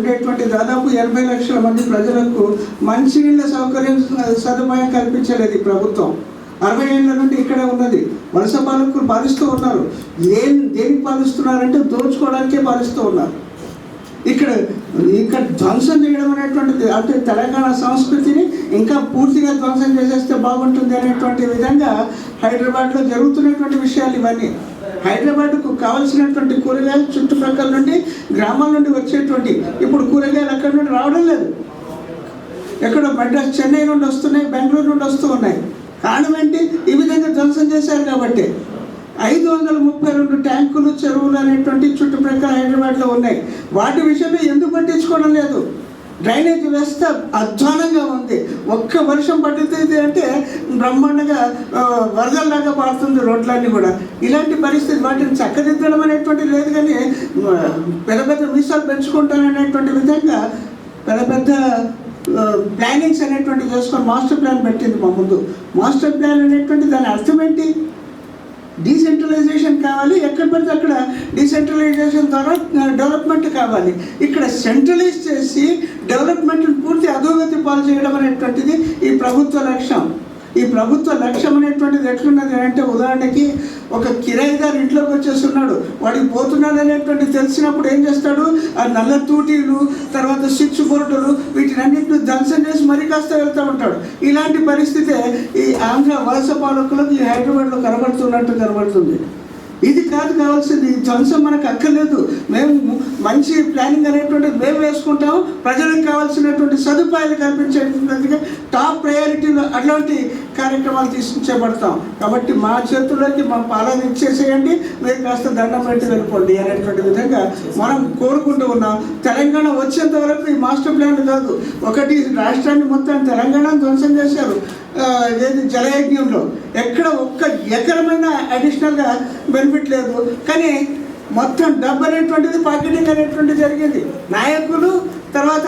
ఉండేటువంటి దాదాపు 80 లక్షల మంది ప్రజలకు మంచినీళ్ళ సదుపాయం కల్పించలేదు ఈ ప్రభుత్వం. 60 ఏళ్ళ నుండి ఇక్కడే ఉన్నది. వలస పాలకులు పాలిస్తూ ఉన్నారు. దేనికి పాలిస్తున్నారంటే దోచుకోవడానికే పాలిస్తూ ఉన్నారు. ఇక్కడ ధ్వంసం చేయడం అనేటువంటిది, అంటే తెలంగాణ సంస్కృతిని ఇంకా పూర్తిగా ధ్వంసం చేసేస్తే బాగుంటుంది అనేటువంటి విధంగా హైదరాబాద్లో జరుగుతున్నటువంటి విషయాలు ఇవన్నీ. హైదరాబాద్కు కావాల్సినటువంటి కూరగాయలు చుట్టుపక్కల నుండి గ్రామాల నుండి వచ్చేటువంటి, ఇప్పుడు కూరగాయలు అక్కడ నుండి రావడం లేదు. ఎక్కడో మద్రాస్, చెన్నై నుండి వస్తున్నాయి, బెంగళూరు నుండి వస్తూ ఉన్నాయి. కారణం ఏంటి? ఈ విధంగా ధ్వంసం చేశారు కాబట్టి. 532 ట్యాంకులు, చెరువులు అనేటువంటి చుట్టుప్రక్కల హైదరాబాద్లో ఉన్నాయి. వాటి విషయంలో ఎందుకు పట్టించుకోవడం లేదు? డ్రైనేజ్ వ్యవస్థ అధ్వానంగా ఉంది. ఒక్క వర్షం పడుతుంది అంటే బ్రహ్మాండంగా వరదల్లాగా పారుతుంది రోడ్లన్నీ కూడా. ఇలాంటి పరిస్థితి, వాటిని చక్కదిద్దడం అనేటువంటిది లేదు. కానీ పెద్ద పెద్ద మీసాలు పెంచుకుంటాననేటువంటి విధంగా పెద్ద ప్లానింగ్స్ అనేటువంటివి చేసుకొని మాస్టర్ ప్లాన్ పెట్టింది మా ముందు. మాస్టర్ ప్లాన్ అనేటువంటి దాని అర్థం ఏంటి? డీసెంట్రలైజేషన్ కావాలి, ఎక్కడ పడితే అక్కడ డీసెంట్రలైజేషన్ ద్వారా డెవలప్మెంట్ కావాలి. ఇక్కడ సెంట్రలైజ్ చేసి డెవలప్మెంట్ని పూర్తి అధోగతి పాలు చేయడం అనేటువంటిది ఈ ప్రభుత్వ లక్ష్యం. ఈ ప్రభుత్వ లక్ష్యం అనేటువంటిది ఎట్లున్నది అంటే, ఉదాహరణకి ఒక కిరాయిదారు ఇంట్లోకి వచ్చేస్తున్నాడు, వాడికి పోతున్నాడు అనేటువంటిది తెలిసినప్పుడు ఏం చేస్తాడు? ఆ నల్ల తూటీలు, తర్వాత స్విచ్ బోర్డులు, వీటినన్నింటిని ధ్వంసం చేసి మరీ కాస్త వెళ్తూ ఉంటాడు. ఇలాంటి పరిస్థితే ఈ ఆంధ్ర వలస పాలకులకు ఈ హైదరాబాద్లో కనబడుతుంది. ఇది కాదు కావాల్సింది. ఈ ధ్వంసం మనకు అక్కర్లేదు. మేము మంచి ప్లానింగ్ అనేటువంటిది మేము వేసుకుంటాము. ప్రజలకు కావాల్సినటువంటి సదుపాయాలు కల్పించేటువంటిగా టాప్ ప్రయారిటీలో అట్లాంటి కార్యక్రమాలు తీసుకుచేపడతాం. కాబట్టి మా చేతుల్లోకి మా పాలన ఇచ్చేసేయండి, మీరు కాస్త దండం పెట్టి వెళ్ళిపోండి అనేటువంటి విధంగా మనం కోరుకుంటూ ఉన్నాం. తెలంగాణ వచ్చేంత వరకు ఈ మాస్టర్ ప్లాన్ కాదు. ఒకటి, రాష్ట్రాన్ని మొత్తం తెలంగాణ ధ్వంసం చేశారు. ఏది జలయజ్ఞంలో ఎక్కడ ఒక్క ఎకరమైన అడిషనల్గా బెనిఫిట్ లేదు. కానీ మొత్తం డబ్బు అనేటువంటిది పాకెటింగ్ అనేటువంటిది జరిగింది. నాయకులు, తర్వాత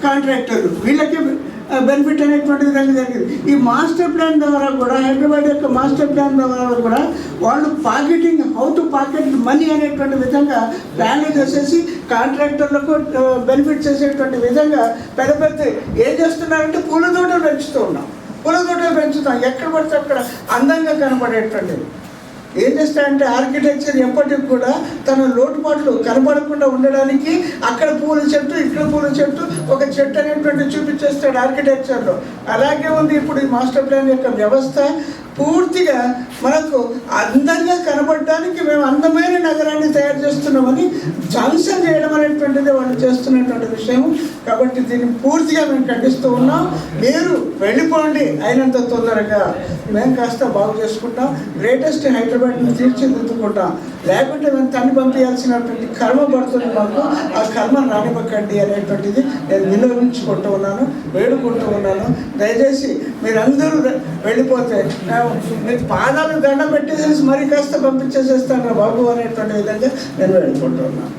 కాంట్రాక్టర్లు, వీళ్ళకి బెనిఫిట్ అనేటువంటి విధంగా జరిగింది. ఈ మాస్టర్ ప్లాన్ ద్వారా కూడా, హైదరాబాద్ యొక్క మాస్టర్ ప్లాన్ ద్వారా కూడా వాళ్ళు pocketing, how to pocket money అనేటువంటి విధంగా ప్లాన్లు చేసేసి కాంట్రాక్టర్లకు బెనిఫిట్ చేసేటువంటి విధంగా పెద్ద ఏం చేస్తున్నారంటే పూల తోటలు పెంచుతూ ఉన్నాం. పూల తోటలు పెంచుతాం, ఎక్కడ పడితే అక్కడ అందంగా కనబడేటువంటిది. ఏం చేస్తాడంటే ఆర్కిటెక్చర్ ఎప్పటికి కూడా తన లోటుపాట్లు కనపడకుండా ఉండడానికి అక్కడ పూల చెట్టు, ఇక్కడ పూల చెట్టు, ఒక చెట్టు అనేటువంటి చూపించేస్తాడు ఆర్కిటెక్చర్లో. అలాగే ఉంది ఇప్పుడు ఈ మాస్టర్ ప్లాన్ యొక్క వ్యవస్థ. పూర్తిగా మనకు అందంగా కనబడడానికి మేము అందమైన నగరాన్ని తయారు చేస్తున్నామని ధ్వంసం చేయడం అనేటువంటిది వాళ్ళు చేస్తున్నటువంటి విషయం. కాబట్టి దీన్ని పూర్తిగా మేము ఖండిస్తూ ఉన్నాం. మీరు వెళ్ళిపోండి అయినంత తొందరగా, మేము కాస్త బాగు చేసుకుంటాం, గ్రేటెస్ట్ హైదరాబాద్ని తీర్చిదిద్దుకుంటాం. లేకుంటే మేము తన్ని పంపించాల్సినటువంటి కర్మ పడుతుంది మాకు. ఆ కర్మను రానివ్వకండి అనేటువంటిది నేను వినియోగించుకుంటూ ఉన్నాను, వేడుకుంటూ ఉన్నాను. దయచేసి మీరందరూ వెళ్ళిపోతే మీరు పాదాలు దండం పెట్టేసేసి మరీ కాస్త పంపించేసేస్తాను బాబు అనేటువంటి విధంగా నేను వేడుకుంటూ ఉన్నాను.